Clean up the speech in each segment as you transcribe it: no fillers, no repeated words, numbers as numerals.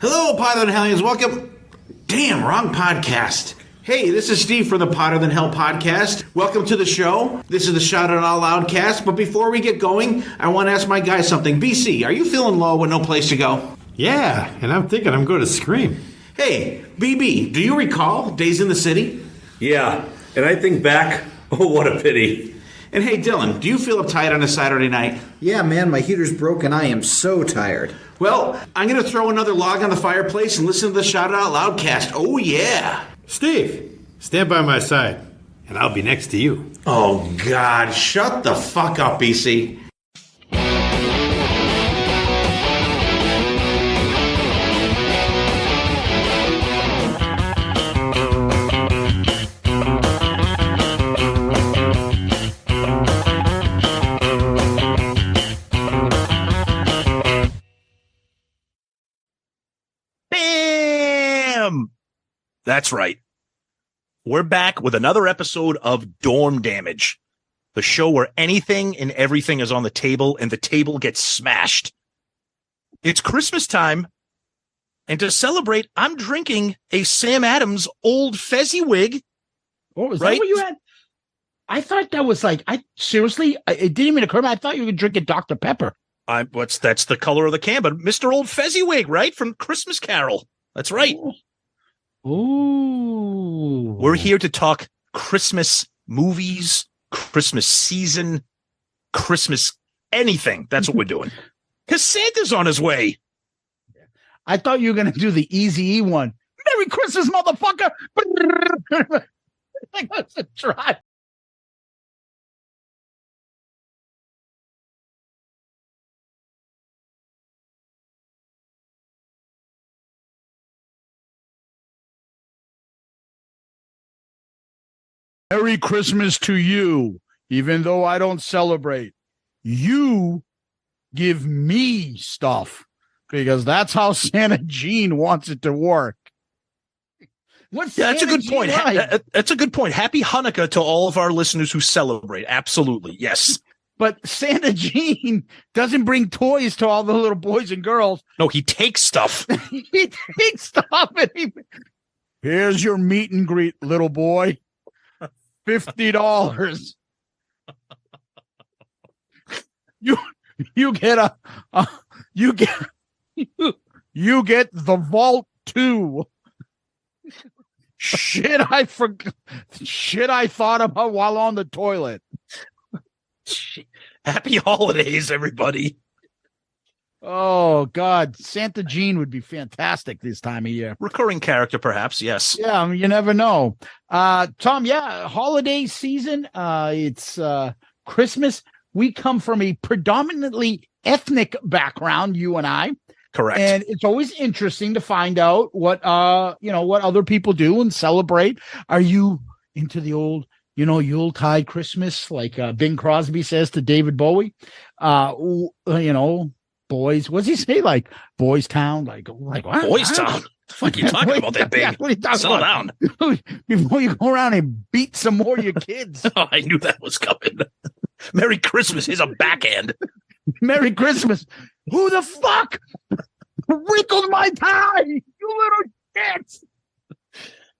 Hello, Potter Than Hellions. Welcome. Damn, wrong podcast. Hey, this is Steve from the Potter Than Hell podcast. Welcome to the show. This is the Shout It Out Loudcast. But before we get going, I want to ask my guy something. BC, are you feeling low with no place to go? Yeah, and I'm thinking I'm going to scream. Hey, BB, do you recall Days in the City? Yeah, and I think back, oh, what a pity. And hey, Dylan, do you feel uptight on a Saturday night? Yeah, man, my heater's broken. I am so tired. Well, I'm going to throw another log on the fireplace and listen to the Shout It Out Loudcast. Oh, yeah. Steve, stand by my side, and I'll be next to you. Oh, God, shut the fuck up, BC. That's right. We're back with another episode of Dorm Damage, the show where anything and everything is on the table and the table gets smashed. It's Christmas time, and to celebrate, I'm drinking a Sam Adams Old Fezziwig. Oh, is right? that what you had? I thought that was like, it didn't even occur to me. I thought you were drinking Dr. Pepper. That's the color of the can, but Mr. Old Fezziwig, right? From Christmas Carol. That's right. Ooh. We're here to talk Christmas movies, Christmas season, Christmas anything. That's what we're doing. Because Santa's on his way. I thought you were going to do the Easy-E one. Merry Christmas, motherfucker. Like, let's try. Merry Christmas to you, even though I don't celebrate. You give me stuff because that's how Santa Jean wants it to work. That's a good point. That's a good point. Happy Hanukkah to all of our listeners who celebrate. Absolutely. Yes. But Santa Jean doesn't bring toys to all the little boys and girls. No, he takes stuff. He takes stuff and here's your meet and greet, little boy. $50. You get you get the Vault 2. Shit I thought about while on the toilet. Happy holidays, everybody. Oh God, Santa Jean would be fantastic this time of year. Recurring character, perhaps. Yes. Yeah, you never know. Tom, yeah, holiday season. It's Christmas. We come from a predominantly ethnic background, you and I. Correct. And it's always interesting to find out what what other people do and celebrate. Are you into the old, Yuletide Christmas, like Bing Crosby says to David Bowie? Boys, what's he say? Like Boys Town, like what? Boys Town. What the fuck are you talking about that, Bing? Yeah, what are you talking Settle about? down. Before you go around and beat some more of your kids. Oh, I knew that was coming. Merry Christmas is a backhand. Merry Christmas. Who the fuck wrinkled my tie? You little shits.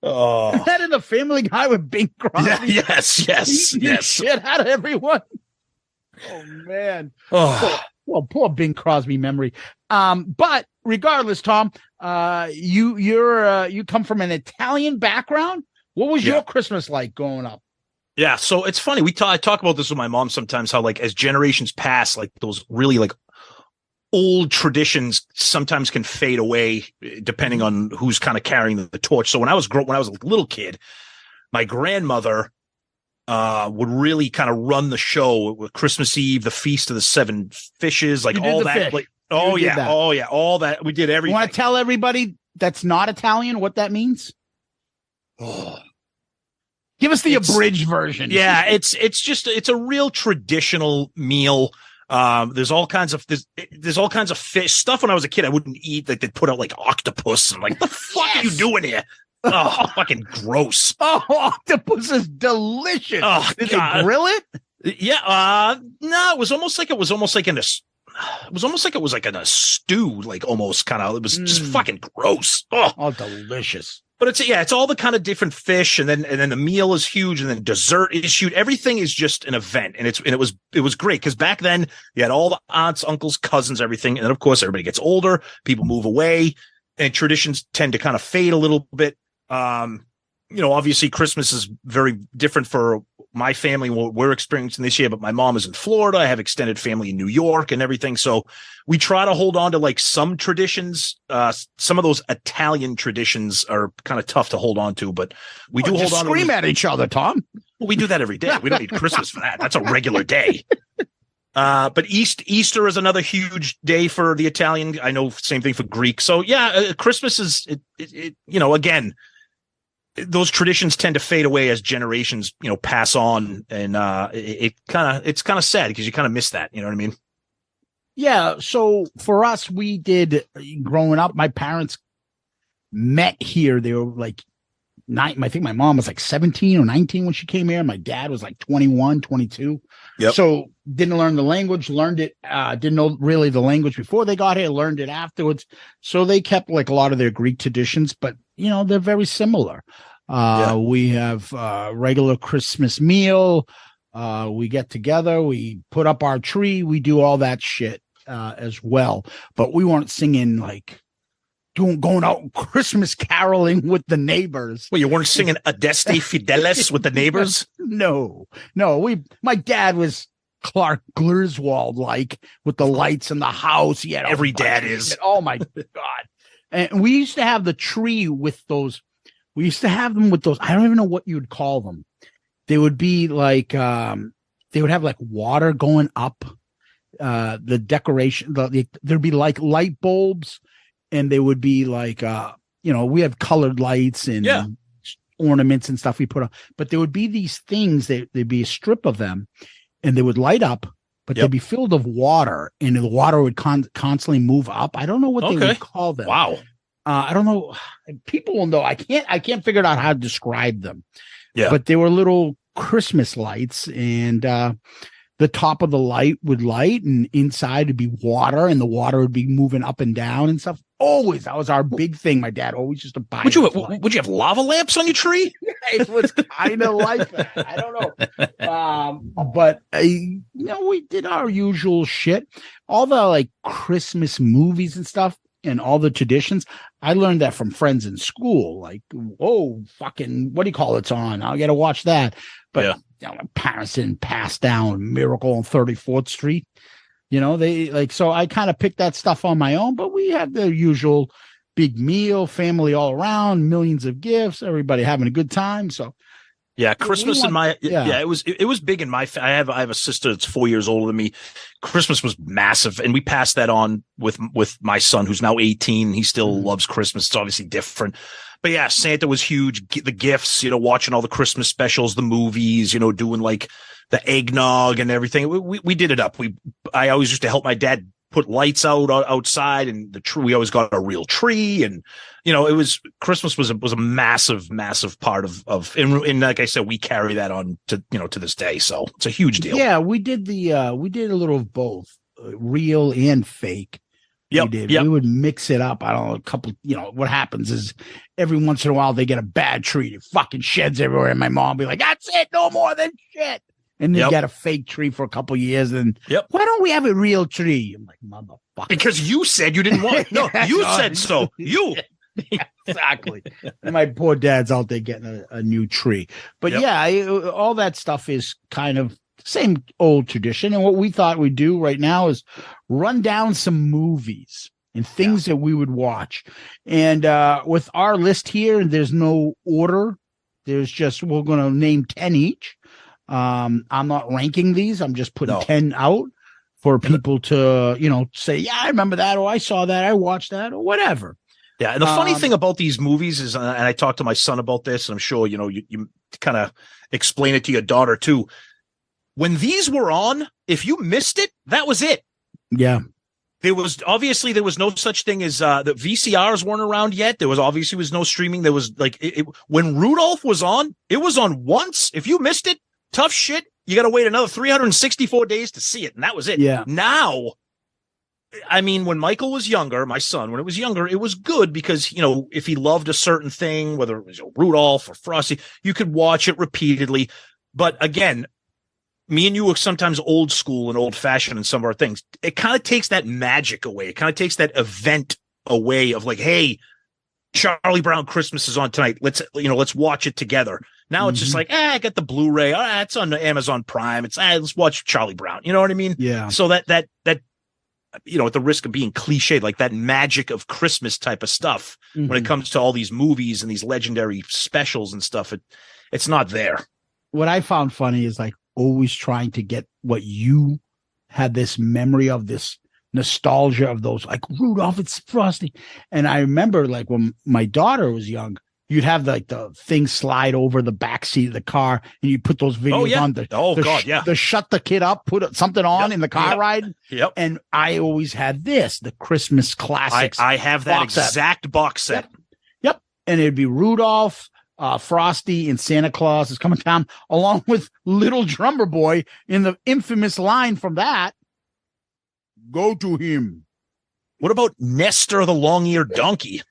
Oh. Is that in the Family Guy with Bing Crosby? Yeah, yes. Shit out of everyone. Oh man. Oh. Well, poor Bing Crosby memory. But regardless, Tom, you come from an Italian background. What was your Christmas like growing up? Yeah, so it's funny. I talk about this with my mom sometimes, how like as generations pass, like those really like old traditions sometimes can fade away depending on who's kind of carrying the torch. So when I was a little kid, my grandmother would really kind of run the show with Christmas Eve, the Feast of the Seven Fishes, like all that. Like, all that. We did everything. You want to tell everybody that's not Italian what that means? Oh. Give us the abridged version. Yeah, it's a real traditional meal. There's all kinds of fish stuff. When I was a kid, I wouldn't eat. Like they'd put out like octopus and like, the fuck are you doing here? Oh, fucking gross. Oh, octopus is delicious. Oh, Did God. they grill it? Yeah. No, it was almost like in a it was almost like it was like in a stew, like almost kind of. It was just fucking gross. Oh, delicious. But it's all the kind of different fish, and then the meal is huge, and then dessert is huge. Everything is just an event, and it was great because back then you had all the aunts, uncles, cousins, everything, and then of course everybody gets older, people move away, and traditions tend to kind of fade a little bit. Obviously Christmas is very different for my family, what we're experiencing this year, but my mom is in Florida. I have extended family in New York and everything. So we try to hold on to like some traditions. Some of those Italian traditions are kind of tough to hold on to, but we do hold on. Scream at each other, Tom. Well, we do that every day. We don't need Christmas for that. That's a regular day. But Easter is another huge day for the Italian. I know same thing for Greek. So yeah, Christmas is, again, those traditions tend to fade away as generations, pass on, and it's kind of sad because you kind of miss that. You know what I mean? Yeah. So for us, we did growing up. My parents met here. They were like 9. I think my mom was like 17 or 19 when she came here. My dad was like 21, 22. Yep. So didn't learn the language. Learned it. Didn't know really the language before they got here. Learned it afterwards. So they kept like a lot of their Greek traditions, but they're very similar. We have regular Christmas meal. We get together, we put up our tree, we do all that shit as well. But we weren't singing like going out Christmas caroling with the neighbors. Well, you weren't singing Adeste Fidelis with the neighbors? No. My dad was Clark Griswold, like with the lights in the house. He had every dad is. Oh my God. And we used to have the tree with those. We used to have them with those. I don't even know what you'd call them. They would be like, they would have like water going up, the decoration. There'd be like light bulbs, and they would be like, we have colored lights and ornaments and stuff we put on. But there would be these things. There'd be a strip of them, and they would light up, but they'd be filled with water, and the water would constantly move up. I don't know what they would call them. Wow. I don't know. People will know. I can't figure out how to describe them. Yeah. But they were little Christmas lights, and the top of the light would light, and inside would be water, and the water would be moving up and down and stuff. Always, that was our big thing. My dad always used to buy. Would you have lava lamps on your tree? It was kind of like that. I don't know. But we did our usual shit. All the like Christmas movies and stuff, and all the traditions, I learned that from friends in school. Like, fucking, what do you call it's on? I got to watch that. But my parents didn't pass down Miracle on 34th Street. They like, so I kind of picked that stuff on my own. But we had the usual big meal, family all around, millions of gifts, everybody having a good time. So. Yeah, Christmas in my it was big in my I have a sister that's 4 years older than me. Christmas was massive, and we passed that on with my son who's now 18. He still loves Christmas. It's obviously different. But yeah, Santa was huge. The gifts, watching all the Christmas specials, the movies, doing like the eggnog and everything. We did it up. I always used to help my dad put lights outside, and the tree. We always got a real tree, and Christmas was a massive part of and like I said, we carry that on to this day. So it's a huge deal. Yeah, we did a little of both, real and fake. Yep. We would mix it up. I don't know, a couple. What happens is every once in a while they get a bad tree. It fucking sheds everywhere, and my mom be like, "That's it, no more than shit." And they got a fake tree for a couple years, and why don't we have a real tree? I'm like, motherfucker. Because you said you didn't want it. No, you said so. You. Exactly. And my poor dad's out there getting a new tree. But all that stuff is kind of same old tradition. And what we thought we'd do right now is run down some movies and things that we would watch. And with our list here, there's no order. There's just, we're going to name 10 each. I'm not ranking these. I'm just putting 10 out for people to, say, yeah, I remember that, or I saw that, I watched that, or whatever. Yeah. And the funny thing about these movies is, and I talked to my son about this, and I'm sure, you kind of explain it to your daughter too. When these were on, if you missed it, that was it. Yeah. There was no such thing as the VCRs weren't around yet. There was no streaming. There was like when Rudolph was on, it was on once. If you missed it, tough shit. You got to wait another 364 days to see it, and that was it. Yeah. Now I mean, when Michael was younger, my son, when it was younger, it was good because, if he loved a certain thing, whether it was Rudolph or Frosty, you could watch it repeatedly. But again, me and you are sometimes old school and old fashioned in some of our things. It kind of takes that magic away. It kind of takes that event away of like, hey, Charlie Brown Christmas is on tonight. Let's watch it together. Now it's just like, I got the Blu-ray. All right, it's on Amazon Prime. It's let's watch Charlie Brown. You know what I mean? Yeah. So that at the risk of being cliched, like that magic of Christmas type of stuff, when it comes to all these movies and these legendary specials and stuff, it's not there. What I found funny is like always trying to get what you had this memory of, this nostalgia of those, like Rudolph, it's Frosty. And I remember like when my daughter was young, you'd have like the thing slide over the back seat of the car and you put those videos on the shut the kid up, put something on in the car ride. Yep. And I always had the Christmas classics. I have that exact box set. Yep. And it'd be Rudolph, Frosty, and Santa Claus is coming down, along with Little Drummer Boy in the infamous line from that. Go to him. What about Nestor the long-eared donkey?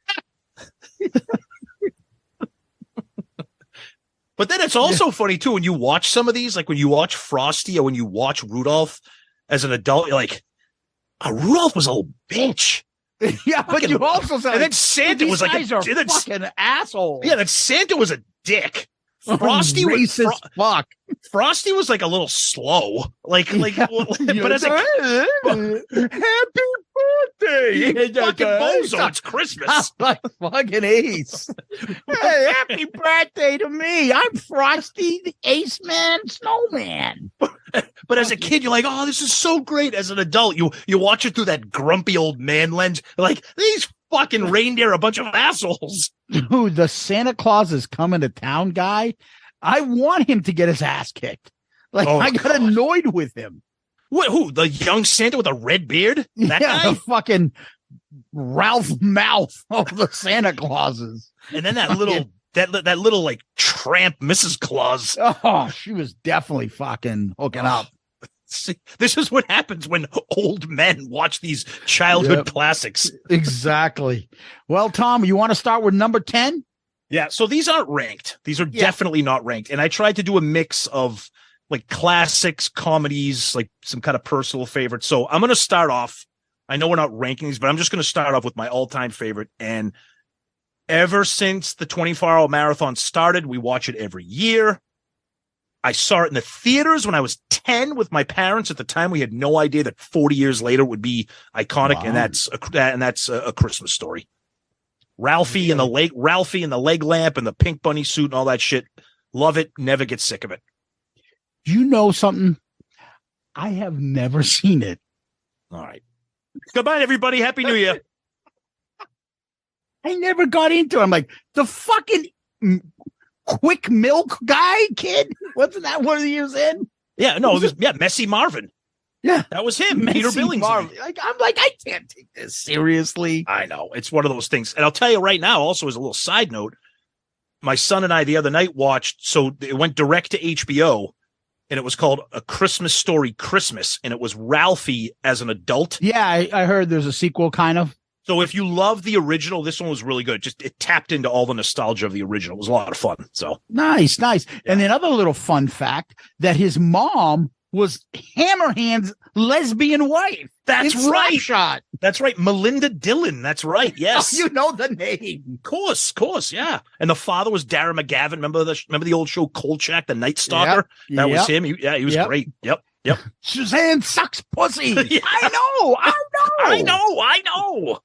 But then it's also funny too when you watch some of these, like when you watch Frosty or when you watch Rudolph as an adult, you're like, Rudolph was a little bitch. Yeah, but you also said, and then Santa was like, fucking asshole. Yeah, then Santa was a dick. Frosty was fuck. Frosty was like a little slow, but as a happy birthday, fucking bozo, it's Christmas. Like fucking ace. Hey, happy birthday to me. I'm Frosty, the Ace Man Snowman. But as a kid, you're like, oh, this is so great. As an adult, you watch it through that grumpy old man lens. Like, these fucking reindeer are a bunch of assholes. Dude, the Santa Claus is coming to town guy. I want him to get his ass kicked. Like, I got annoyed with him. What? Who? The young Santa with a red beard? That guy? The fucking Ralph Mouth of the Santa Clauses. And then that little like tramp Mrs. Claus. Oh, she was definitely fucking hooking up. See, this is what happens when old men watch these childhood classics. Exactly. Well, Tom, you want to start with number 10? Yeah. So these aren't ranked. These are definitely not ranked. And I tried to do a mix of like classics, comedies, like some kind of personal favorites. So I'm going to start off. I know we're not ranking these, but I'm just going to start off with my all-time favorite. And ever since the 24-hour marathon started, we watch it every year. I saw it in the theaters when I was 10 with my parents. At the time, we had no idea that 40 years later it would be iconic, wow. and that's a Christmas Story. Ralphie and the leg lamp and the pink bunny suit and all that shit. Love it. Never get sick of it. You know something? I have never seen it. All right. Goodbye, everybody. Happy New Year. I never got into it. I'm like, the fucking Quick Milk guy, kid? Wasn't that one of the years in? Yeah, no, it was Messy Marvin. Yeah. That was him, Peter Billingsley. I'm like, I can't take this seriously. I know. It's one of those things. And I'll tell you right now, also as a little side note, my son and I the other night watched, so it went direct to HBO, and it was called A Christmas Story Christmas, and it was Ralphie as an adult. Yeah, I heard there's a sequel, kind of. So if you love the original, this one was really good. Just it tapped into all the nostalgia of the original. It was a lot of fun. So nice. Yeah. And another little fun fact that his mom was Hammerhand's lesbian wife. That's right. Shot. That's right. Melinda Dillon. That's right. Yes. Oh, you know the name. Of course. Yeah. And the father was Darren McGavin. Remember the old show Kolchak, the Night Stalker? Yep. That was him. He was great. Yep. Suzanne sucks pussy. Yeah. I know.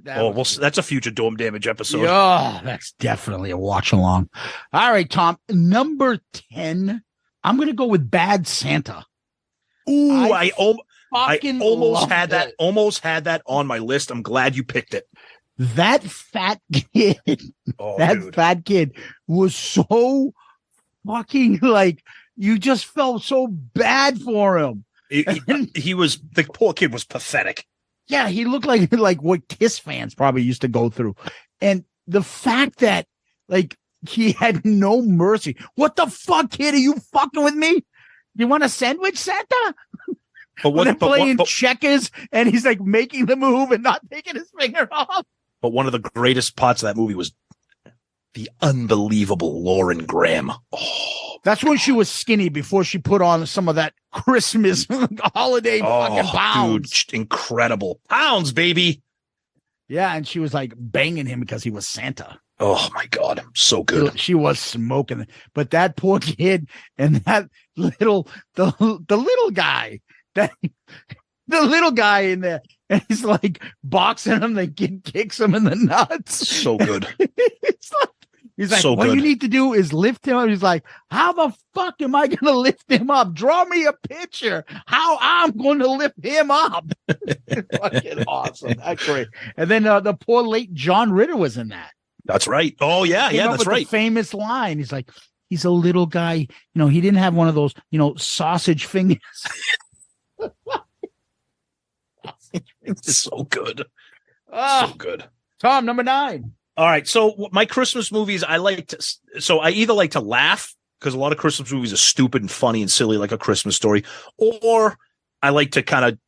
That's a future Dome Damage episode. Oh, that's definitely a watch along. All right, Tom. Number 10. I'm going to go with Bad Santa. Ooh, I almost had that on my list. I'm glad you picked it. That fat kid, fat kid was so fucking like, you just felt so bad for him. He was, the poor kid was pathetic. Yeah, he looked like what Kiss fans probably used to go through. And the fact that like he had no mercy. What the fuck, kid? Are you fucking with me? You want a sandwich, Santa? But they're playing checkers and he's like making the move and not taking his finger off. But one of the greatest parts of that movie was the unbelievable Lauren Graham. Oh, that's when she was skinny before she put on some of that Christmas holiday fucking pounds. Dude, incredible pounds, baby. Yeah, and she was like banging him because he was Santa. Oh my God, so good. She was smoking, but that poor kid and that the little guy, the little guy in there, and he's like boxing him. The kid kicks him in the nuts. So good. He's like, so what good. You need to do is lift him up. He's like, how the fuck am I going to lift him up? Draw me a picture how I'm going to lift him up. Fucking awesome. That's great. And then the poor late John Ritter was in that. That's right. Oh yeah, Came up that's with right. The famous line. He's like, he's a little guy. You know, he didn't have one of those, sausage fingers. It's so good. Oh, So good. Tom, number 9. All right. So my Christmas movies, I either like to laugh because a lot of Christmas movies are stupid and funny and silly, like A Christmas Story, or I like to kind of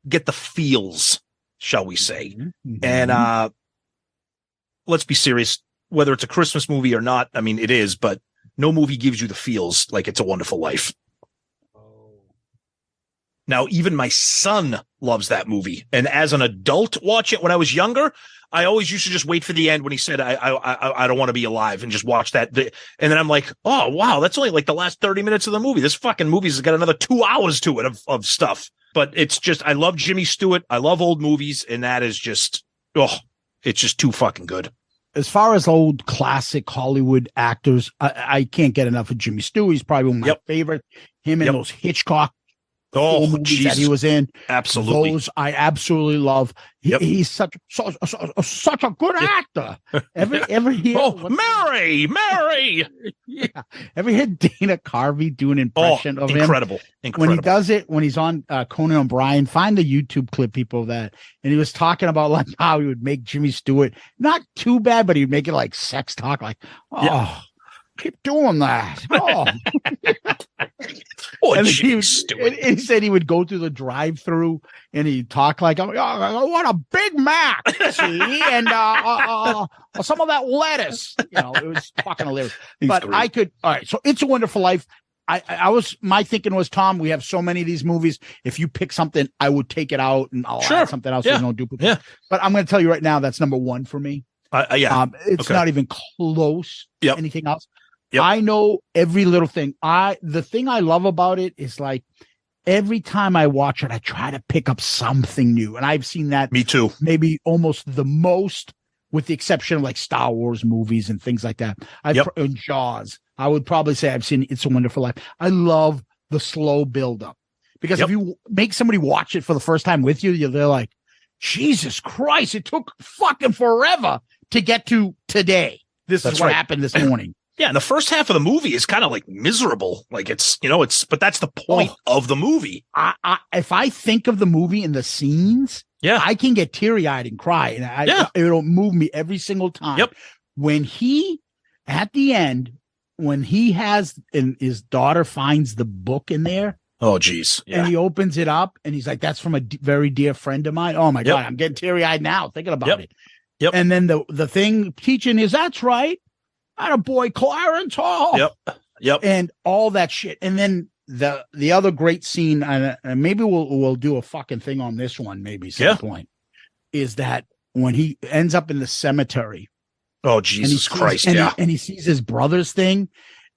get the feels, shall we say. Mm-hmm. And let's be serious, whether it's a Christmas movie or not. I mean, it is, but no movie gives you the feels like It's a Wonderful Life. Now, even my son loves that movie. And as an adult watch it when I was younger, I always used to just wait for the end when he said, I don't want to be alive, and just watch that. And then I'm like, oh, wow, that's only like the last 30 minutes of the movie. This fucking movie's got another 2 hours to it of stuff. But it's just, I love Jimmy Stewart. I love old movies. And that is just, it's just too fucking good. As far as old classic Hollywood actors, I can't get enough of Jimmy Stewart. He's probably one of my favorite. Him and those Hitchcock movies that he was in. Absolutely. Those I absolutely love. He's such a good actor. Every year. Mary. Yeah. Ever hear Dana Carvey do an impression of him? Incredible. When he does it, when he's on Conan O'Brien, find the YouTube clip, people, of that. And he was talking about like how he would make Jimmy Stewart not too bad, but he'd make it like sex talk, like, keep doing that. And he said he would go through the drive-through and he'd talk like, oh, I want a Big Mac, see, and some of that lettuce. It was fucking hilarious. But great. I could. All right, so It's a Wonderful Life. My thinking was, Tom, we have so many of these movies. If you pick something, I would take it out and I'll add something else. So there's no duplicate. Yeah. But I'm going to tell you right now, that's number 1 for me. It's not even close to anything else. Yep. I know every little thing. The thing I love about it is like every time I watch it, I try to pick up something new. And I've seen that. Me too. Maybe almost the most, with the exception of like Star Wars movies and things like that. And Jaws. I would probably say I've seen It's a Wonderful Life. I love the slow buildup because if you make somebody watch it for the first time with you, they're like, Jesus Christ, it took fucking forever to get to today. This is what happened this morning. Yeah, and the first half of the movie is kind of like miserable. Like but that's the point of the movie. If I think of the movie and the scenes, I can get teary-eyed and cry. And it'll move me every single time. Yep. When he, at the end, when he has, and his daughter finds the book in there. Oh, geez. Yeah. And he opens it up and he's like, that's from a very dear friend of mine. Oh my God, I'm getting teary-eyed now thinking about it. Yep. And then the thing teaching is, that's right. Not a boy, Clarence Hall. Yep. And all that shit. And then the other great scene, and maybe we'll do a fucking thing on this one, maybe some point, is that when he ends up in the cemetery. Oh, Jesus Christ. And he sees his brother's thing,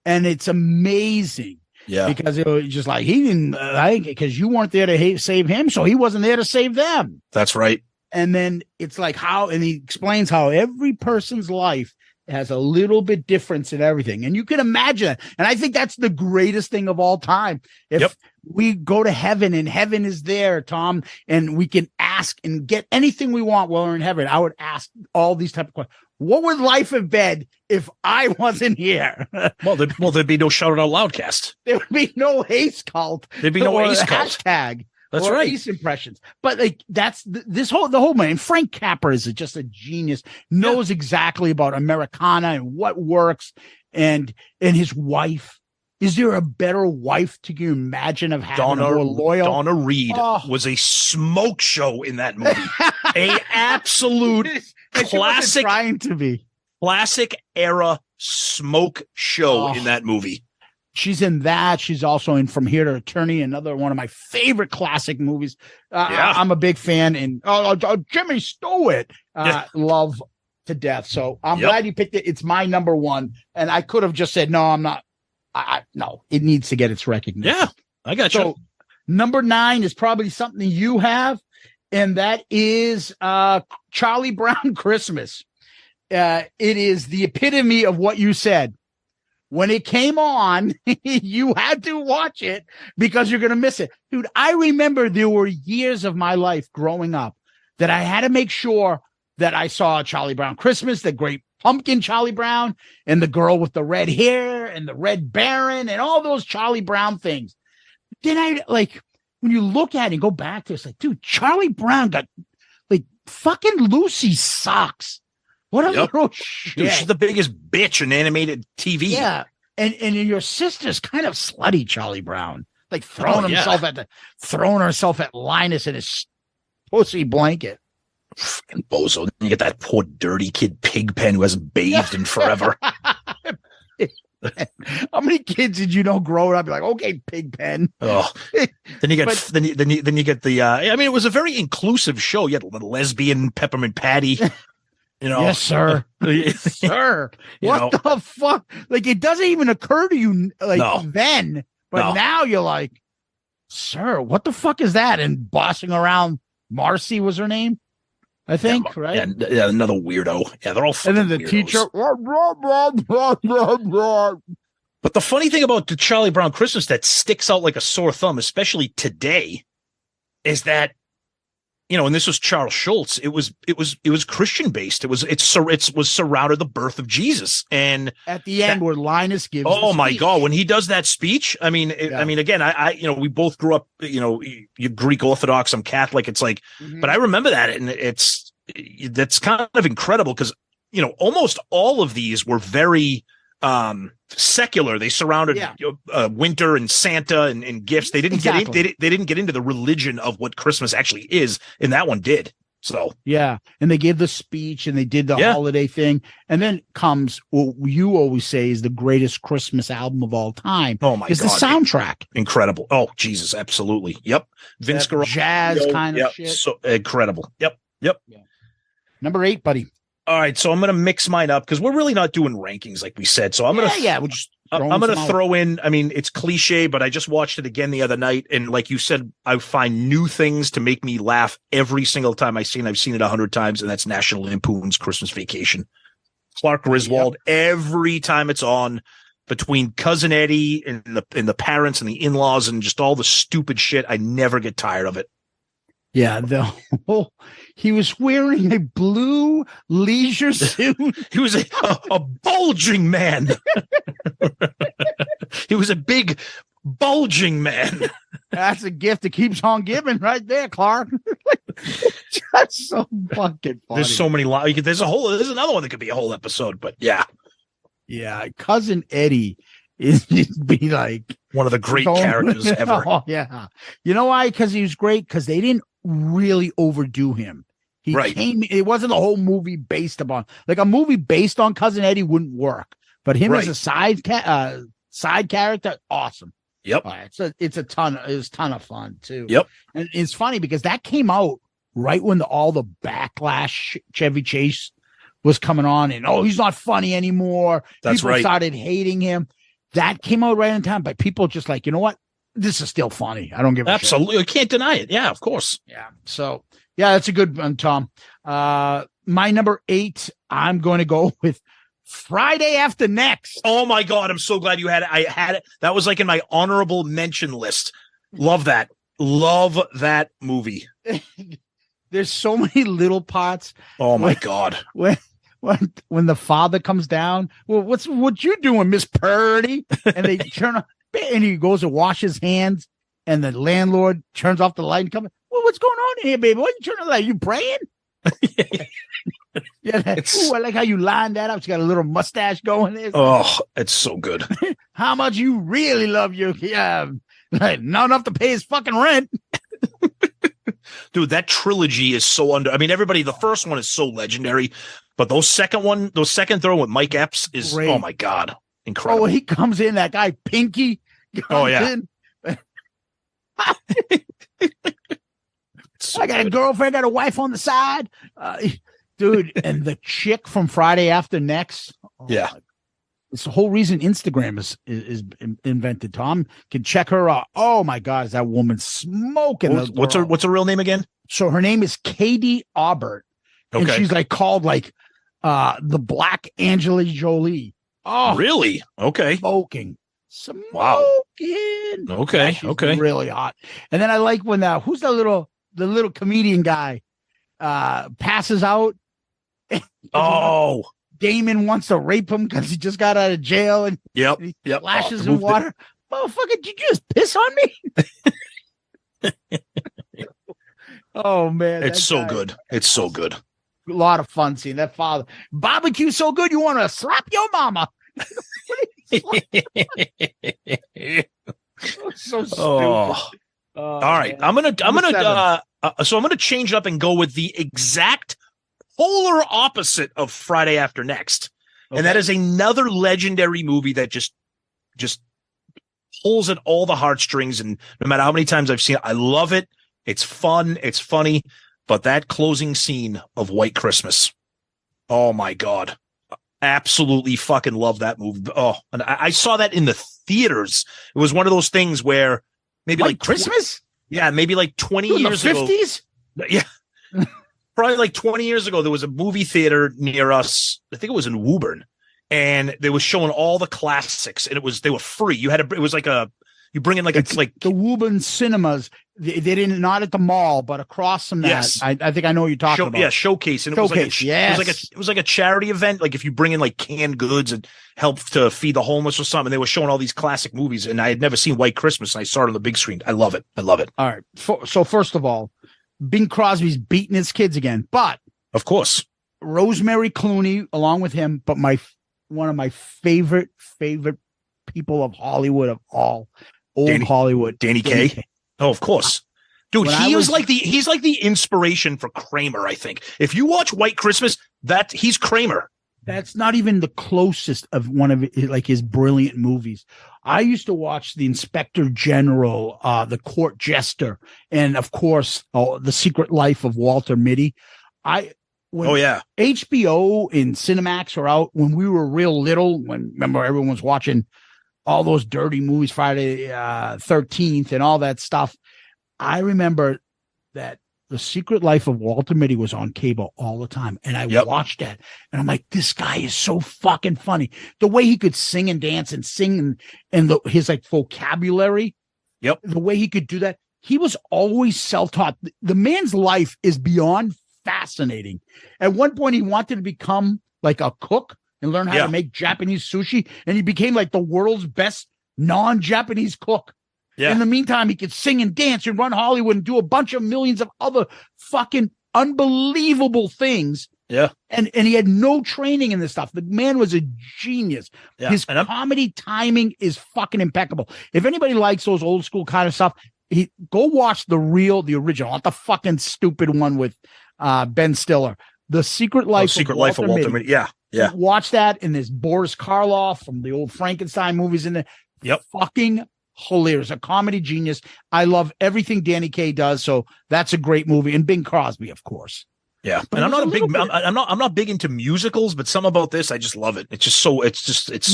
and it's amazing. Yeah. Because it was just like, he didn't, because you weren't there to save him, so he wasn't there to save them. That's right. And then it's like and he explains how every person's life has a little bit difference in everything. And you can imagine it. And I think that's the greatest thing of all time. If we go to heaven and heaven is there, Tom, and we can ask and get anything we want while we're in heaven, I would ask all these type of questions. What would life have been if I wasn't here? There'd be no Shout Out Loudcast. There would be no Ace Cult. There'd be no Ace Cult. Hashtag. That's right. Ace impressions. But like that's the whole man. Frank Capra is just a genius, knows exactly about Americana and what works, and his wife. Is there a better wife to you imagine of having more loyal? Donna Reed was a smoke show in that movie. A absolute classic, trying to be classic era smoke show in that movie. She's in that. She's also in From Here to Eternity, another one of my favorite classic movies. I'm a big fan. And Jimmy Stewart, love to death. So I'm glad you picked it. It's my number one. And I could have just said, no, I'm not. No, it needs to get its recognition. Yeah, I got you. So number 9 is probably something you have, and that is Charlie Brown Christmas. It is the epitome of what you said. When it came on, you had to watch it because you're going to miss it. Dude, I remember there were years of my life growing up that I had to make sure that I saw Charlie Brown Christmas, the Great Pumpkin Charlie Brown, and the girl with the red hair and the Red Baron and all those Charlie Brown things. Then I when you look at it and go back to it, it's like, dude, Charlie Brown got fucking Lucy sucks. What a little shit. Dude, she's the biggest bitch in animated TV. Yeah. And your sister's kind of slutty, Charlie Brown. Throwing herself at Linus in his pussy blanket. Fucking bozo. Then you get that poor dirty kid Pigpen who hasn't bathed in forever. How many kids did you know growing up? You're like, okay, Pigpen. Oh, then you get then you get the. I mean, it was a very inclusive show. You had a little Peppermint Patty. Yes, sir. Sir. What the fuck? It doesn't even occur to you then, but now you're like, sir, what the fuck is that? And bossing around Marcy was her name, I think, right? Yeah, another weirdo. Yeah, they're all fucking and then the weirdos. teacher. But the funny thing about the Charlie Brown Christmas that sticks out like a sore thumb, especially today, is that, and this was Charles Schultz. It was Christian based. It was surrounded the birth of Jesus, and at the end where Linus gives. Oh my God, when he does that speech, I mean, again, I we both grew up, you're Greek Orthodox, I'm Catholic. It's like, but I remember that, and that's kind of incredible because almost all of these were very secular. They surrounded winter and Santa and gifts. They didn't they didn't get into the religion of what Christmas actually is, and that one did. So and they gave the speech and they did the holiday thing, and then comes what you always say is the greatest Christmas album of all time. Oh my God, the soundtrack. Incredible. Oh Jesus, absolutely. Yep. Vince Guerrero, jazz kind of shit. So incredible. Yep. Yeah. Number 8, buddy. All right, so I'm going to mix mine up because we're really not doing rankings like we said. So I'm going to I'm going to throw in, I mean, it's cliche, but I just watched it again the other night. And like you said, I find new things to make me laugh every single time I've seen it 100 times. And that's National Lampoon's Christmas Vacation. Clark Griswold, every time it's on, between Cousin Eddie and the parents and the in-laws and just all the stupid shit, I never get tired of it. Yeah, he was wearing a blue leisure suit. He was a bulging man. He was a big bulging man. That's a gift that keeps on giving right there, Clark. That's so fucking funny. There's so many there's another one that could be a whole episode, but yeah. Yeah, Cousin Eddie is be like one of the great characters ever. Oh, yeah. You know why? Because he was great because they didn't really overdo him. It wasn't a whole movie based upon, like a movie based on Cousin Eddie wouldn't work, but him as a side character, awesome. Yep. It was a ton of fun too. Yep. And it's funny because that came out right when all the backlash Chevy Chase was coming on, and he's not funny anymore. That's people started hating him. That came out right in time, but people just like, you know what? This is still funny. I don't give a shit. Absolutely. I can't deny it. Yeah, of course. Yeah. So, yeah, that's a good one, Tom. My number 8, I'm going to go with Friday After Next. Oh, my God. I'm so glad you had it. I had it. That was like in my honorable mention list. Love that. Love that movie. There's so many little parts. Oh, my God. When the father comes down, well, what you doing, Miss Purdy? And they turn on, and he goes to wash his hands, and the landlord turns off the light and comes. Well, what's going on in here, baby? Why you turning the light? You praying? Yeah, ooh, I like how you lined that up. She's got a little mustache going there. Oh, it's so good. How much you really love your like, not enough to pay his fucking rent. Dude, that trilogy is so under. I mean, everybody. The first one is so legendary, but those second, third with Mike Epps is Great. Oh my god, incredible. Oh, he comes in. That guy Pinky. Oh, yeah. So I got a good. girlfriend, got a wife on the side, dude. And the chick from Friday After Next. Oh, Yeah. It's the whole reason Instagram is invented. Tom can check her out. Oh my God, is that woman smoking? What's her real name again? So her name is Katie Aubert, and Okay. she's like called like the Black Angela Jolie. Oh, Really? Okay. smoking, smoking. Wow. Yeah, Okay. she's Okay. really hot. And then I like when who's the little comedian guy passes out. Oh. Damon wants to rape him because he just got out of jail and Yep. he Yep. splashes Oh, in water. Motherfucker, did you just piss on me? Oh man, It's that so guy- good. It's so good. A lot of fun seeing that father barbecue so good you want to slap your mama. So stupid. Oh. Oh, All right. man. I'm gonna Number I'm gonna change it up and go with the exact polar opposite of Friday After Next. And that is another legendary movie that just pulls at all the heartstrings, and no matter how many times I've seen it, I love it. It's fun, it's funny, but that closing scene of White Christmas. Oh my God. Absolutely fucking love that movie. Oh, and I saw that in the theaters. It was one of those things where maybe White like Christmas? Yeah, maybe like 20 In the years ago. 50s? Yeah. Probably like 20 years ago, there was a movie theater near us. I think it was in Woburn, and they was showing all the classics, and they were free. It was like you bring in it's like The Woburn Cinemas. They didn't, not at the mall, but across from that. Yes. I think I know what you're talking about. Yeah, showcase. And Showcase, it was like a charity event. Like if you bring in like canned goods and help to feed the homeless or something, they were showing all these classic movies, and I had never seen White Christmas, and I saw it on the big screen. I love it. I love it. All right. So first of all, Bing Crosby's beating his kids again, but Of course. Rosemary Clooney along with him, but one of my favorite people of Hollywood of all, old Hollywood, Danny Kaye. Oh, of course. Dude, When he's like the inspiration for Kramer, I think. If you watch White Christmas, he's Kramer. That's not even the closest of one of his brilliant movies. I used to watch The Inspector General, The Court Jester, and of course, The Secret Life of Walter Mitty. When HBO and Cinemax were out when we were real little, remember everyone was watching all those dirty movies, Friday 13th and all that stuff. I remember that The Secret Life of Walter Mitty was on cable all the time. And I watched that. And I'm like, this guy is so fucking funny. The way he could sing and dance and sing and his like vocabulary. Yep. The way he could do that. He was always self-taught. The man's life is beyond fascinating. At one point, he wanted to become like a cook and learn how to make Japanese sushi. And he became like the world's best non-Japanese cook. Yeah. In the meantime, he could sing and dance and run Hollywood and do a bunch of millions of other fucking unbelievable things. Yeah. And he had no training in this stuff. The man was a genius. Yeah. His comedy timing is fucking impeccable. If anybody likes those old school kind of stuff, go watch the original, not the fucking stupid one with Ben Stiller. The Secret Life of Walter Mitty. Yeah. Yeah. Watch that. And there's Boris Karloff from the old Frankenstein movies in there. Yep. Fucking hilarious. A comedy genius. I love everything Danny Kaye does. So that's a great movie. And Bing Crosby, of course. Yeah. But And I'm not big into musicals, but some about this, I just love it. It's so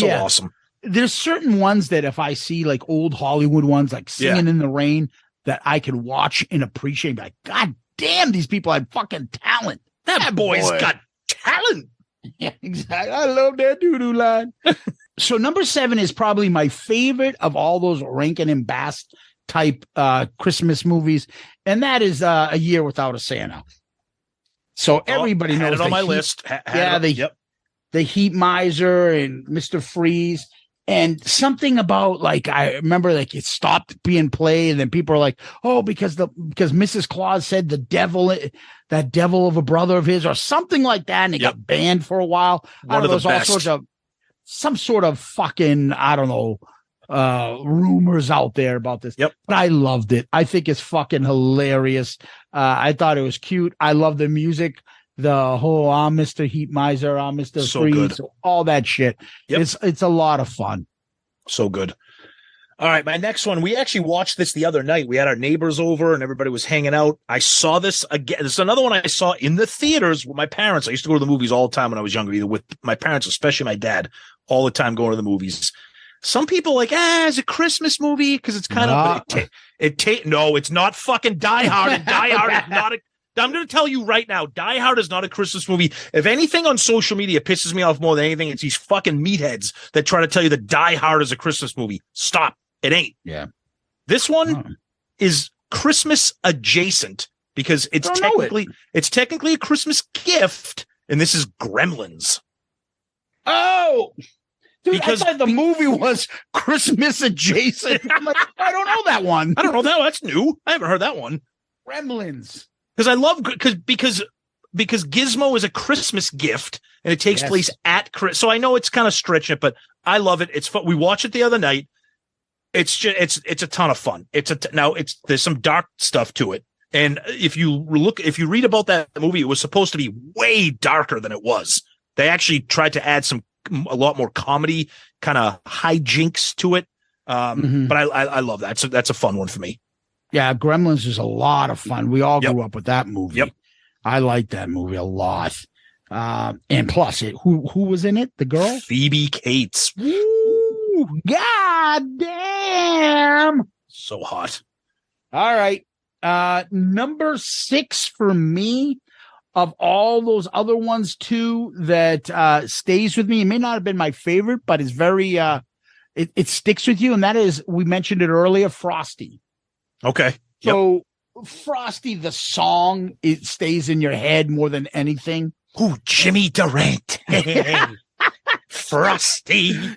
awesome. There's certain ones that if I see like old Hollywood ones, like Singing in the Rain, that I can watch and appreciate. Like, God damn, these people had fucking talent. That boy's got talent. Yeah, exactly. I love that doo-doo line. So number 7 is probably my favorite of all those Rankin and Bass type Christmas movies, and that is A Year Without a Santa. So everybody knows it on my Heat, list. The Heat Miser and Mr. Freeze. And something about like I remember like it stopped being played, and then people are like, "Oh, because Mrs. Claus said that devil of a brother of his or something like that," and it got banned for a while. One of the best. All sorts of some sort of fucking I don't know rumors out there about this. Yep. But I loved it. I think it's fucking hilarious. I thought it was cute. I love the music. The whole I'm Mr. Heat Miser, I'm Mr. So Freeze, good. all that shit. Yep. It's a lot of fun. So good. All right, my next one. We actually watched this the other night. We had our neighbors over and everybody was hanging out. I saw this again. This is another one I saw in the theaters with my parents. I used to go to the movies all the time when I was younger, either with my parents, especially my dad, all the time going to the movies. Some people like, it's a Christmas movie because it's kind of no, it's not fucking Die Hard. And Die Hard is not a. I'm going to tell you right now, Die Hard is not a Christmas movie. If anything on social media pisses me off more than anything, it's these fucking meatheads that try to tell you that Die Hard is a Christmas movie. Stop. It ain't. Yeah. This one is Christmas adjacent because it's technically a Christmas gift, and this is Gremlins. Oh, dude, because I thought the movie was Christmas adjacent. I'm like, I don't know that one. I don't know that. That's new. I haven't heard that one. Gremlins. Because I love because Gizmo is a Christmas gift and it takes place at Christmas. So I know it's kind of stretching it, but I love it. It's fun. We watched it the other night. It's just it's a ton of fun. There's some dark stuff to it. And if you read about that movie, it was supposed to be way darker than it was. They actually tried to add a lot more comedy, kind of hijinks to it. But I love that. So that's a fun one for me. Yeah, Gremlins is a lot of fun. We all grew up with that movie. Yep. I like that movie a lot. And plus, who was in it? The girl? Phoebe Cates. Ooh, God damn. So hot. All right. Number 6 for me of all those other ones too that stays with me. It may not have been my favorite, but it's very it sticks with you, and that is, we mentioned it earlier, Frosty. Okay. So Frosty, the song, it stays in your head more than anything. Ooh, Jimmy Durant. Frosty.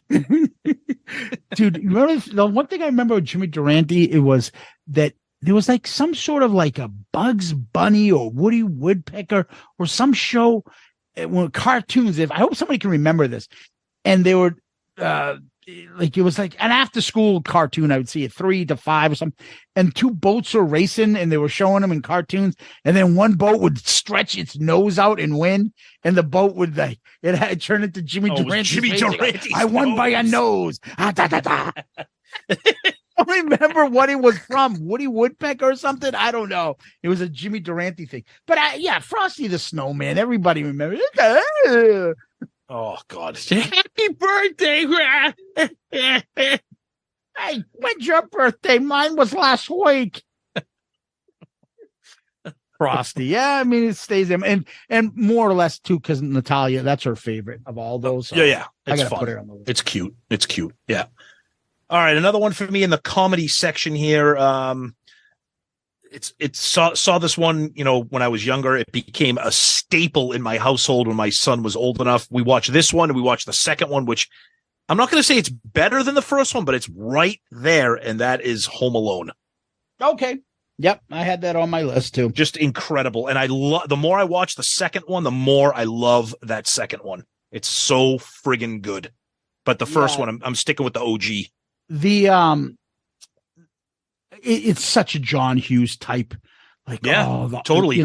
Dude, remember the one thing I remember with Jimmy Durante, it was that there was like some sort of like a Bugs Bunny or Woody Woodpecker or some show, cartoons. I hope somebody can remember this. And they were like, it was like an after school cartoon. I would see at 3 to 5 or something. And 2 boats were racing and they were showing them in cartoons. And then one boat would stretch its nose out and win. And the boat would like, it had turned into Jimmy Durante. I won by a nose. I don't remember what it was from. Woody Woodpecker or something. I don't know. It was a Jimmy Durante thing. But Frosty the Snowman. Everybody remembers. Oh, God. Happy birthday. Hey, when's your birthday? Mine was last week. Frosty. Yeah, I mean, it stays in. And more or less, too, because Natalia, that's her favorite of all those. So yeah. I It's gotta fun. put it on the list. It's cute. Yeah. All right. Another one for me in the comedy section here. Saw this one, when I was younger. It became a staple in my household when my son was old enough. We watched this one and we watched the second one, which I'm not going to say it's better than the first one, but it's right there. And that is Home Alone. Okay. Yep. I had that on my list too. Just incredible. And the more I watch the second one, the more I love that second one. It's so friggin' good. But the first one, I'm sticking with the OG. It's such a John Hughes type, like totally.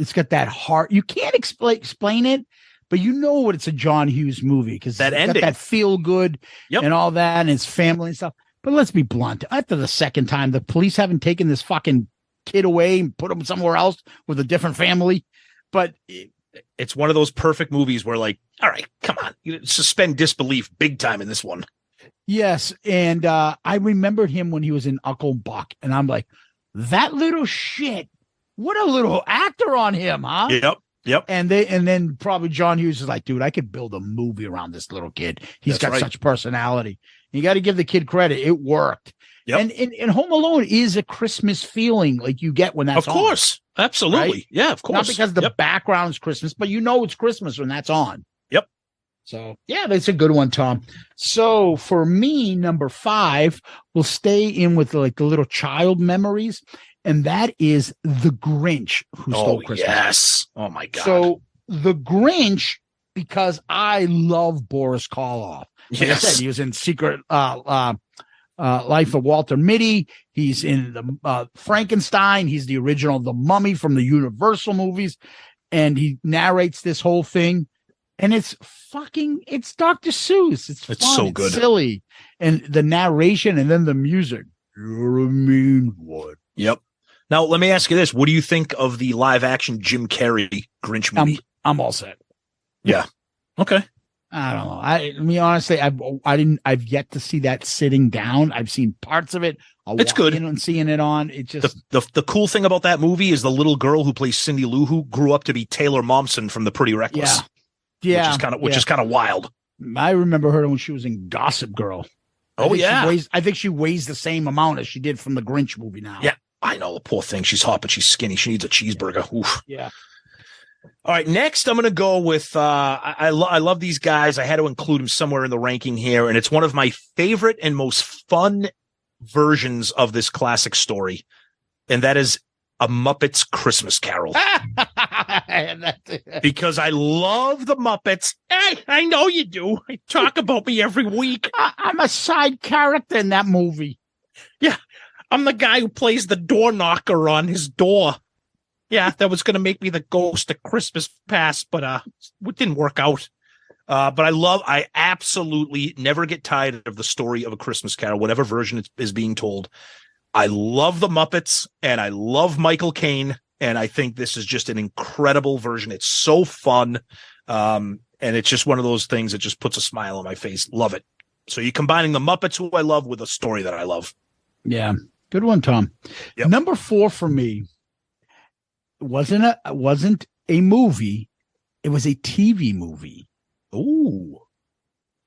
It's got that heart. You can't explain it, but you know what, it's a John Hughes movie because that ending, got that feel good and all that, and his family and stuff. But let's be blunt. After the second time, the police haven't taken this fucking kid away and put him somewhere else with a different family. But it's one of those perfect movies where, like, all right, come on, you suspend disbelief big time in this one. Yes, and I remembered him when he was in Uncle Buck, and I'm like, that little shit, what a little actor on him, huh? Yep. And then probably John Hughes is like, dude, I could build a movie around this little kid. He's got such personality. You got to give the kid credit. It worked. Yep. And Home Alone is a Christmas feeling like you get when that's on. Of course. Absolutely. Right? Yeah, of course. Not because the background's Christmas, but it's Christmas when that's on. Yep. So yeah, that's a good one, Tom. So for me, number 5 will stay in with like the little child memories, and that is The Grinch Who Stole Christmas. Yes. Oh my God. So The Grinch, because I love Boris Karloff. Like I said, he was in Secret Life of Walter Mitty. He's in the Frankenstein. He's the original The Mummy from the Universal movies, and he narrates this whole thing. And it's Dr. Seuss. It's fun, so good. it's silly. And the narration and then the music. You're a mean one. Yep. Now, let me ask you this. What do you think of the live action Jim Carrey Grinch movie? I'm all set. Yeah. Okay. I don't know. I mean, honestly, I've yet to see that sitting down. I've seen parts of it. It's good. And seeing it on. It just the cool thing about that movie is the little girl who plays Cindy Lou Who grew up to be Taylor Momsen from The Pretty Reckless. Yeah. Which is kind of wild. I remember her when she was in Gossip Girl. I think she weighs the same amount as she did from the Grinch movie now. Yeah, I know. The poor thing. She's hot, but she's skinny. She needs a cheeseburger. Oof. Yeah. All right. Next, I'm going to go with, I love these guys. I had to include them somewhere in the ranking here. And it's one of my favorite and most fun versions of this classic story. And that is A Muppet's Christmas Carol. Because I love the Muppets. Hey, I know you do. I talk about me every week. I'm a side character in that movie. Yeah. I'm the guy who plays the door knocker on his door. Yeah, that was going to make me the ghost of Christmas past, but it didn't work out. But I absolutely never get tired of the story of A Christmas Carol, whatever version it is being told. I love the Muppets, and I love Michael Caine, and I think this is just an incredible version. It's so fun, and it's just one of those things that just puts a smile on my face. Love it. So you're combining the Muppets, who I love, with a story that I love. Yeah, good one, Tom. Yep. Number 4 for me wasn't a movie. It was a TV movie. Ooh.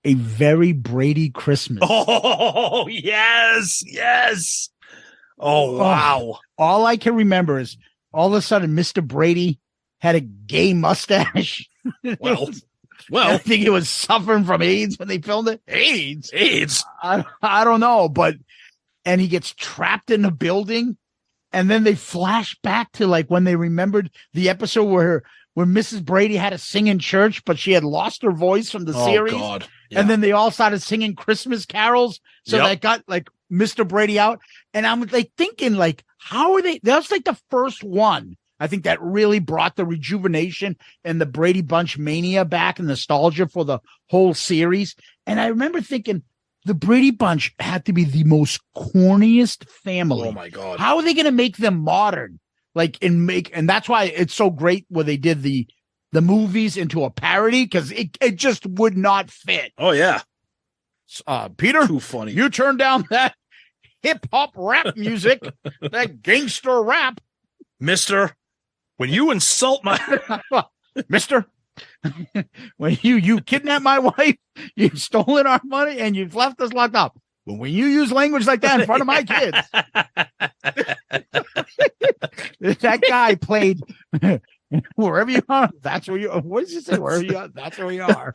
A Very Brady Christmas. Oh, yes. Oh, wow. All I can remember is all of a sudden Mr. Brady had a gay mustache. Well, I think he was suffering from AIDS when they filmed it. AIDS. I don't know, and he gets trapped in a building, and then they flash back to like when they remembered the episode where Mrs. Brady had to sing in church, but she had lost her voice from the series. God. Yeah. And then they all started singing Christmas carols. So that got like Mr. Brady out. And I'm like thinking, like, how are they? That's like the first one, I think, that really brought the rejuvenation and the Brady Bunch mania back and nostalgia for the whole series. And I remember thinking the Brady Bunch had to be the most corniest family. Oh my God. How are they going to make them modern? And that's why it's so great where they did the movies into a parody, because it just would not fit. Oh yeah. Peter, Too funny. you turn down that hip hop rap music, that gangster rap. Mister, when you insult my Mister, when you kidnapped my wife, you've stolen our money, and you've left us locked up. But when you use language like that in front of my kids, that guy played wherever you are. That's where you. What did you say? Wherever you are, that's where you are.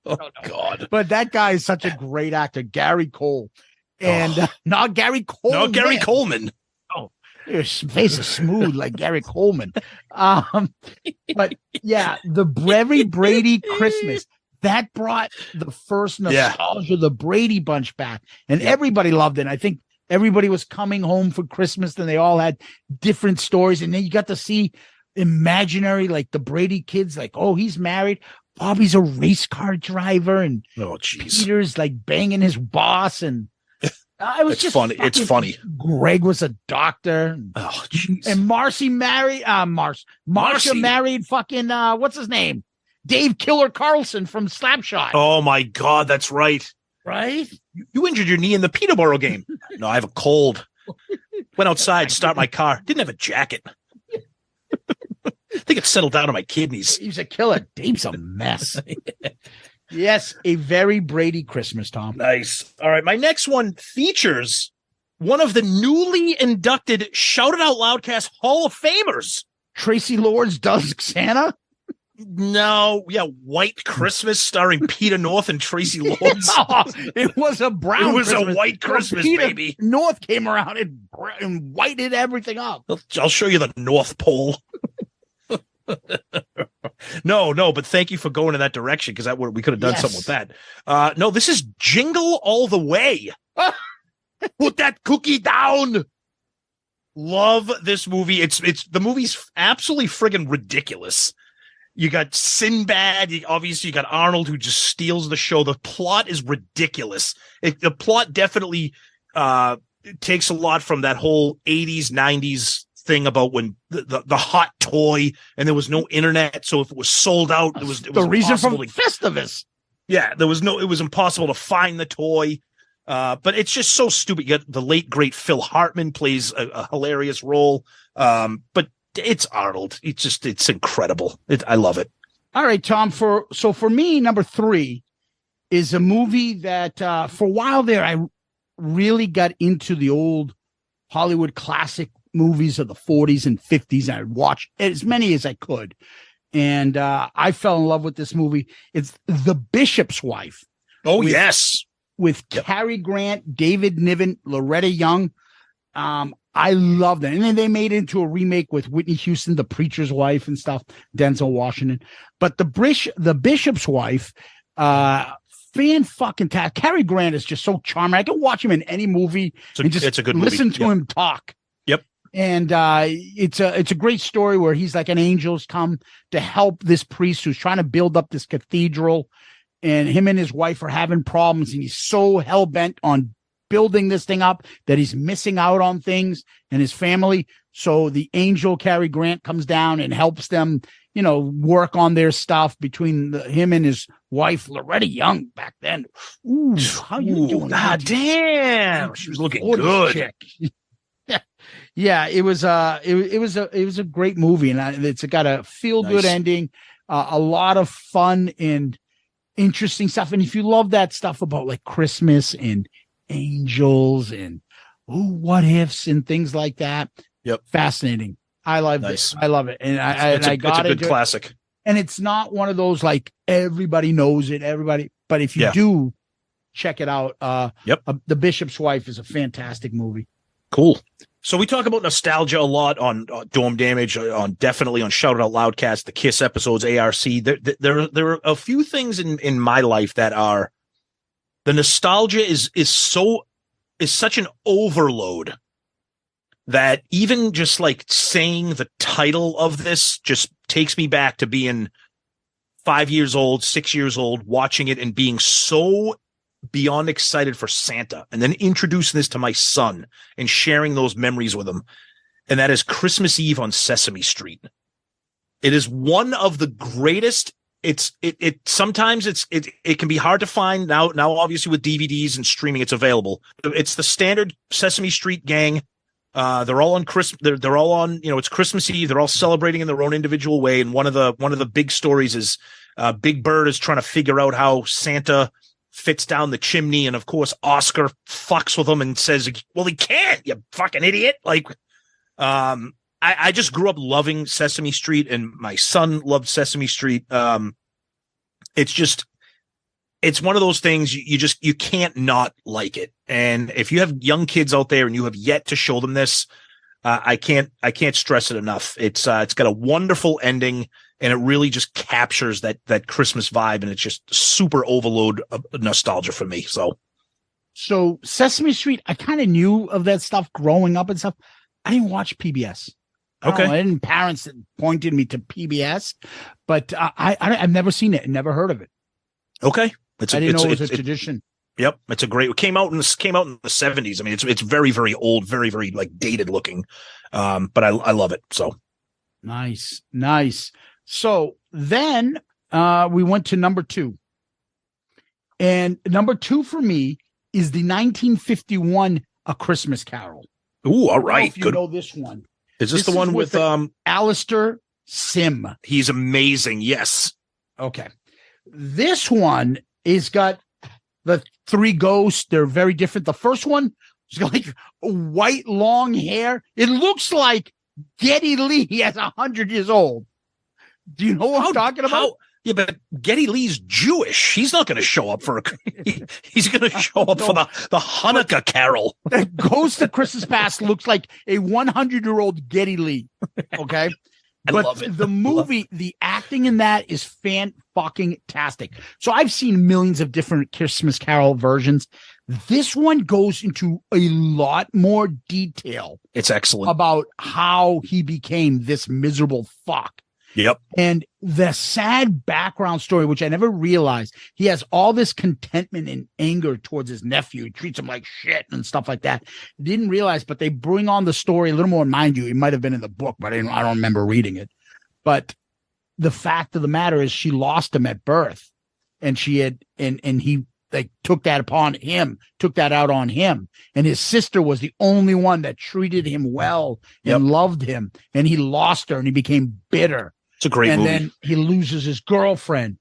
Oh God! But that guy is such a great actor, Gary Cole, and not Gary Coleman. No, Gary Coleman. Oh, his face is smooth like Gary Coleman. But yeah, the Very Brady Christmas. That brought the first nostalgia, the Brady Bunch back, and everybody loved it. I think everybody was coming home for Christmas, and they all had different stories. And then you got to see imaginary, like the Brady kids, like, oh, he's married. Bobby's a race car driver, and Peter's like banging his boss, and it was just funny. It's funny. Greg was a doctor. Oh, jeez. And Marcy married Marcia married fucking what's his name? Dave Killer Carlson from Slapshot. Oh my God, that's right. Right? You injured your knee in the Peterborough game. No, I have a cold. Went outside, start my car. Didn't have a jacket. I think it settled down to my kidneys. He's a killer. Dave's a mess. Yes, A Very Brady Christmas, Tom. Nice. All right, my next one features one of the newly inducted Shout It Out Loudcast Hall of Famers. Tracy Lords does Santa. No, yeah, White Christmas starring Peter North and Tracy Lords. It was a brown. It was Christmas. a white Christmas, Peter baby. North came around and whited everything up. I'll show you the North Pole. No, but thank you for going in that direction because we could have done something with that. No, this is Jingle All the Way. Put that cookie down. Love this movie. It's the movie's absolutely friggin' ridiculous. You got Sinbad. Obviously, you got Arnold who just steals the show. The plot is ridiculous. The plot definitely takes a lot from that whole 80s, 90s thing about when the hot toy and there was no internet. So if it was sold out, it was the reason for Festivus. Yeah, it was impossible to find the toy. But it's just so stupid. You got the late great Phil Hartman plays a hilarious role. But it's Arnold. It's incredible. I love it. All right, Tom. For me, number 3 is a movie that for a while there I really got into the old Hollywood classic movies of the 40s and 50s. And I'd watch as many as I could, and I fell in love with this movie. It's The Bishop's Wife. Oh, yes. With Cary Grant, David Niven, Loretta Young. I love that. And then they made it into a remake with Whitney Houston, the preacher's wife and stuff, Denzel Washington. But the Bishop's Wife, fan-fucking-tastic. Cary Grant is just so charming. I can watch him in any movie it's a good movie. Listen to him talk. Yep. And it's a great story where he's like an angel's come to help this priest who's trying to build up this cathedral. And him and his wife are having problems, and he's so hell-bent on building this thing up that he's missing out on things and his family. So the angel Cary Grant comes down and helps them, work on their stuff between him and his wife, Loretta Young, back then. Ooh, how you doing? God damn. She was looking good. Chick. Yeah, it was a great movie, and it's got a feel-good ending, a lot of fun and interesting stuff. And if you love that stuff about like Christmas and angels and what ifs and things like that, fascinating. I love this. I love it, and it's a good classic. And it's not one of those like everybody knows it, but if you do check it out, The Bishop's Wife is a fantastic movie. Cool. So we talk about nostalgia a lot on Dome Damage, definitely on Shout It Out Loudcast, the Kiss episodes, ARC. There are a few things in my life that are the nostalgia is such an overload that even just like saying the title of this just takes me back to being 5 years old, 6 years old, watching it and being so beyond excited for Santa, and then introducing this to my son and sharing those memories with him. And that is Christmas Eve on Sesame Street. It is one of the greatest. Sometimes it can be hard to find now obviously with DVDs and streaming it's available. It's the standard Sesame Street gang. They're all on Christmas. They're all on, it's Christmas Eve. They're all celebrating in their own individual way. And one of the big stories is Big Bird is trying to figure out how Santa fits down the chimney, and of course Oscar fucks with him and says, well, he can't, you fucking idiot. Like I just grew up loving Sesame Street, and my son loved Sesame Street. It's one of those things you can't not like it. And if you have young kids out there and you have yet to show them this, I can't stress it enough. It's got a wonderful ending, and it really just captures that Christmas vibe, and it's just super overload of nostalgia for me. So Sesame Street, I kind of knew of that stuff growing up and stuff. I didn't watch PBS. Parents that pointed me to PBS, but I've never seen it and never heard of it. Okay, I didn't know it was a tradition. Yep, it's a great. It came out in the 70s. I mean, it's very, very old, very, very like dated looking, but I love it. So nice. So then we went to number 2, and number 2 for me is the 1951 A Christmas Carol. Ooh, all right, if you know this one. Is this the one with Alistair Sim? He's amazing. Yes. Okay. This one is got the 3 ghosts. They're very different. The first one is got like white long hair. It looks like Geddy Lee as 100 years old. Do you know what I'm talking about? Yeah, but Geddy Lee's Jewish. He's not going to show up for he's going to show up for the Hanukkah carol. That Ghost of Christmas Past looks like a 100-year-old Geddy Lee. Okay. I But love it. the movie, the acting in that is fan-fucking-tastic. So I've seen millions of different Christmas Carol versions. This one goes into a lot more detail It's excellent. about how he became this miserable fuck. Yep. And the sad background story, which I never realized, he has all this contentment and anger towards his nephew. He treats him like shit and stuff like that. Didn't realize, but they bring on the story a little more. Mind you, it might have been in the book, but I don't remember reading it. But the fact of the matter is, she lost him at birth, and she had, and he like took that out on him. And his sister was the only one that treated him well and loved him, and he lost her, and he became bitter. It's a great movie. And then he loses his girlfriend.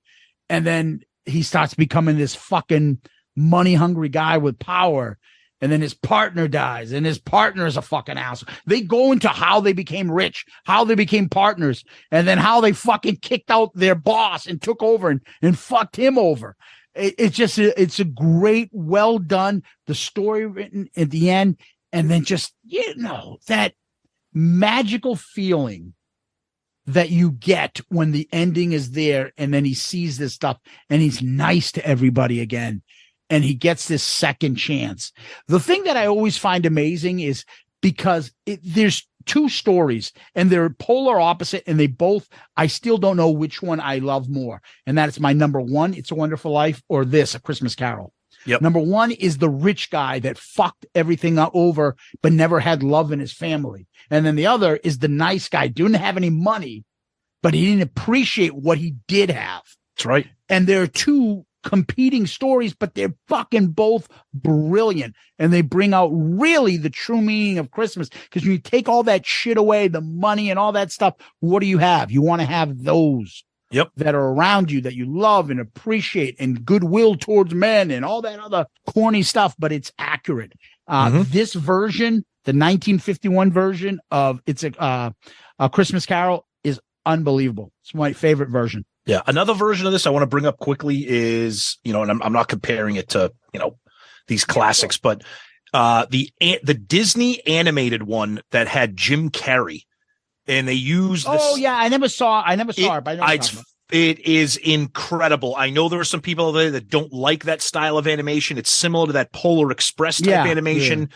And then he starts becoming this fucking money hungry guy with power. And then his partner dies, and his partner is a fucking asshole. They go into how they became rich, how they became partners, and then how they fucking kicked out their boss and took over and fucked him over. It's a great, well done, the story written at the end. And then just, that magical feeling that you get when the ending is there, and then he sees this stuff and he's nice to everybody again, and he gets this second chance. The thing that I always find amazing is because there's two stories and they're polar opposite, and I still don't know which one I love more. And that is my number one, It's a Wonderful Life, or this, A Christmas Carol. Yep. Number one is the rich guy that fucked everything over, but never had love in his family. And then the other is the nice guy, didn't have any money, but he didn't appreciate what he did have. That's right. And there are two competing stories, but they're fucking both brilliant. And they bring out really the true meaning of Christmas. Because when you take all that shit away, the money and all that stuff, what do you have? You want to have those that are around you that you love and appreciate, and goodwill towards men and all that other corny stuff, but it's accurate. This version, the 1951 version of It's a Christmas Carol, is unbelievable. It's my favorite version. Yeah. Another version of this I want to bring up quickly is, and I'm not comparing it to, these classics, but the Disney animated one that had Jim Carrey, and they used this. Oh yeah, I never saw it, but I know it is incredible. I know there are some people there that don't like that style of animation. It's similar to that Polar Express type animation,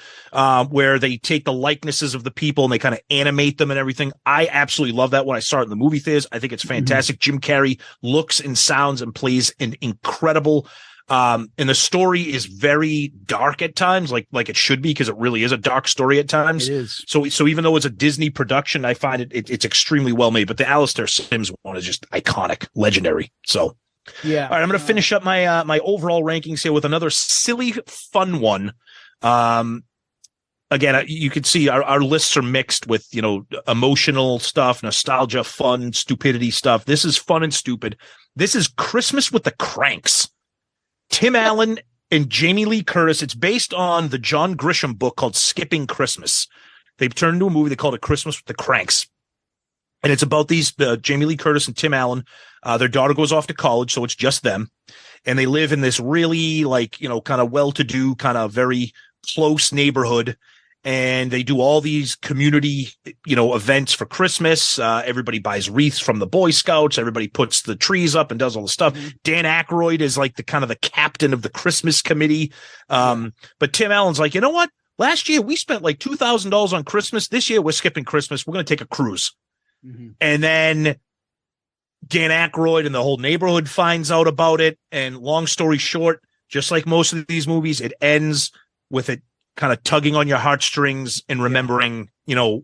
where they take the likenesses of the people and they kind of animate them and everything. I absolutely love that when I saw it in the movie theaters. I think it's fantastic. Jim Carrey looks and sounds and plays an incredible. And the story is very dark at times, like it should be, because it really is a dark story at times. It is. So even though it's a Disney production, I find it's extremely well made. But the Alistair Sims one is just iconic, legendary. So yeah. All right, I'm going to finish up my my overall rankings here with another silly, fun one. Again, you can see our lists are mixed with, emotional stuff, nostalgia, fun, stupidity stuff. This is fun and stupid. This is Christmas with the Cranks. Tim Allen and Jamie Lee Curtis. It's based on the John Grisham book called Skipping Christmas. They've turned into a movie. They called it Christmas with the Cranks. And it's about these Jamie Lee Curtis and Tim Allen. Their daughter goes off to college, so it's just them. And they live in this really kind of well-to-do, kind of very close neighborhood. And they do all these community, events for Christmas. Everybody buys wreaths from the Boy Scouts. Everybody puts the trees up and does all the stuff. Dan Aykroyd is like the captain of the Christmas committee. But Tim Allen's like, you know what? Last year we spent like $2,000 on Christmas. This year we're skipping Christmas. We're going to take a cruise. And then Dan Aykroyd and the whole neighborhood finds out about it. And long story short, just like most of these movies, it ends with it kind of tugging on your heartstrings and remembering,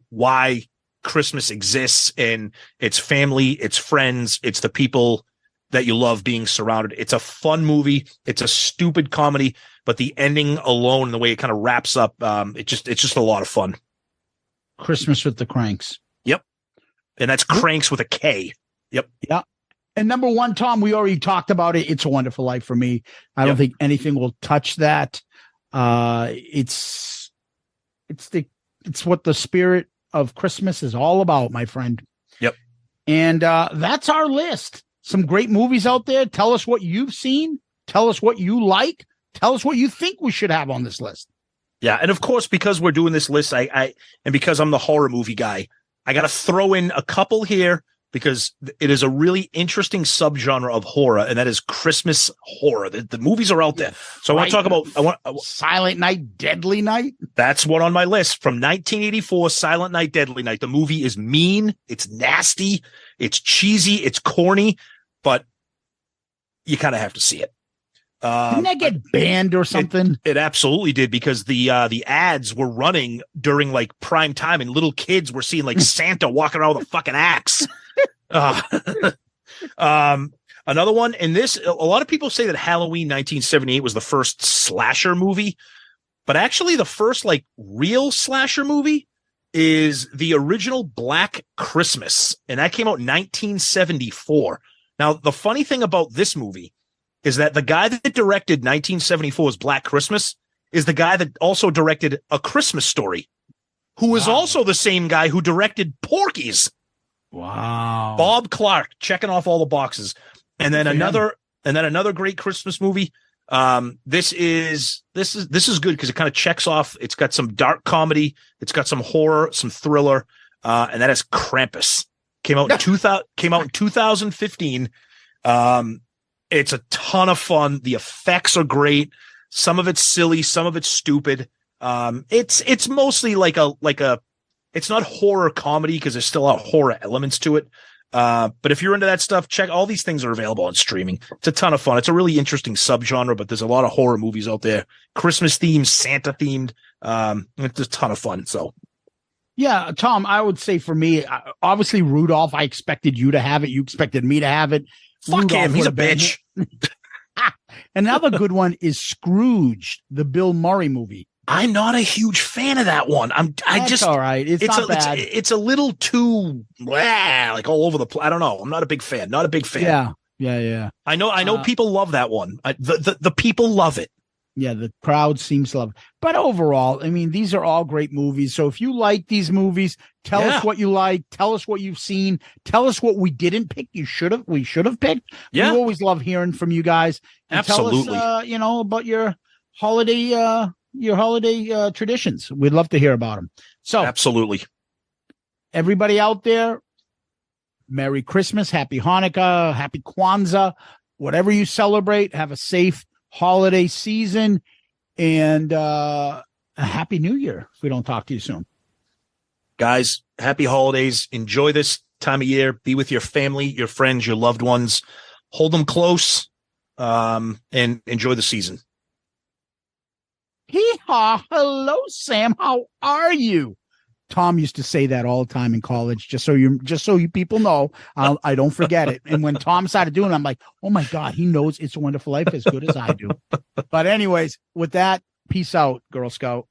why Christmas exists, and it's family, it's friends, it's the people that you love being surrounded. It's a fun movie. It's a stupid comedy, but the ending alone, the way it kind of wraps up, it's just a lot of fun. Christmas with the Cranks. Yep. And that's Cranks with a K. Yep. Yeah. And number one, Tom, we already talked about it. It's a Wonderful Life for me. I don't think anything will touch that. It's what the spirit of Christmas is all about, my friend. Yep. And that's our list. Some great movies out there. Tell us what you've seen. Tell us what you like. Tell us what you think we should have on this list. Yeah, and of course, because we're doing this list, I and because I'm the horror movie guy, I got to throw in a couple here because it is a really interesting subgenre of horror, and that is Christmas horror. The movies are out there, so I want to talk about Silent Night, Deadly Night. That's one on my list from 1984. Silent Night, Deadly Night. The movie is mean, it's nasty, it's cheesy, it's corny, but you kind of have to see it. Didn't that get banned or something? It absolutely did because the ads were running during like prime time and little kids were seeing like Santa walking around with a fucking axe. Another one, and this, a lot of people say that Halloween 1978 was the first slasher movie, but actually the first like real slasher movie is the original Black Christmas, and that came out in 1974. Now, the funny thing about this movie is that the guy that directed 1974's Black Christmas is the guy that also directed A Christmas Story, who is also the same guy who directed Porky's. Wow. Bob Clark, checking off all the boxes. And then another great Christmas movie. This is good because it kind of checks off. It's got some dark comedy, it's got some horror, some thriller, and that is Krampus. Came out in 2015. It's a ton of fun. The effects are great. Some of it's silly, some of it's stupid. It's mostly like a it's not horror comedy because there's still a horror elements to it. But if you're into that stuff, check all these things are available on streaming. It's a ton of fun. It's a really interesting subgenre, but there's a lot of horror movies out there. Christmas themed, Santa themed. It's a ton of fun. So yeah, Tom, I would say for me, obviously Rudolph, I expected you to have it. You expected me to have it. Fuck Rudolph him. He's a bitch. Another good one is Scrooge, the Bill Murray movie. I'm not a huge fan of that one. That's all right. It's not bad. It's a little too like all over the place. I don't know. I'm not a big fan. Not a big fan. Yeah. I know people love that one. The people love it. Yeah, the crowd seems to love it. But overall, I mean, these are all great movies. So if you like these movies, tell us what you like. Tell us what you've seen. Tell us what we didn't pick. We should have picked. Yeah. We always love hearing from you guys. And absolutely. Tell us, about your holiday traditions. We'd love to hear about them. So absolutely. Everybody out there, Merry Christmas, Happy Hanukkah, Happy Kwanzaa, whatever you celebrate, have a safe holiday season, and a Happy New Year if we don't talk to you soon. Guys, happy holidays. Enjoy this time of year. Be with your family, your friends, your loved ones. Hold them close, and enjoy the season. Hee-haw. Hello, Sam. How are you? Tom used to say that all the time in college, just so you people know. I don't forget it. And when Tom started doing it, I'm like, oh my God, he knows It's a Wonderful Life as good as I do. But anyways, with that, peace out, Girl Scout.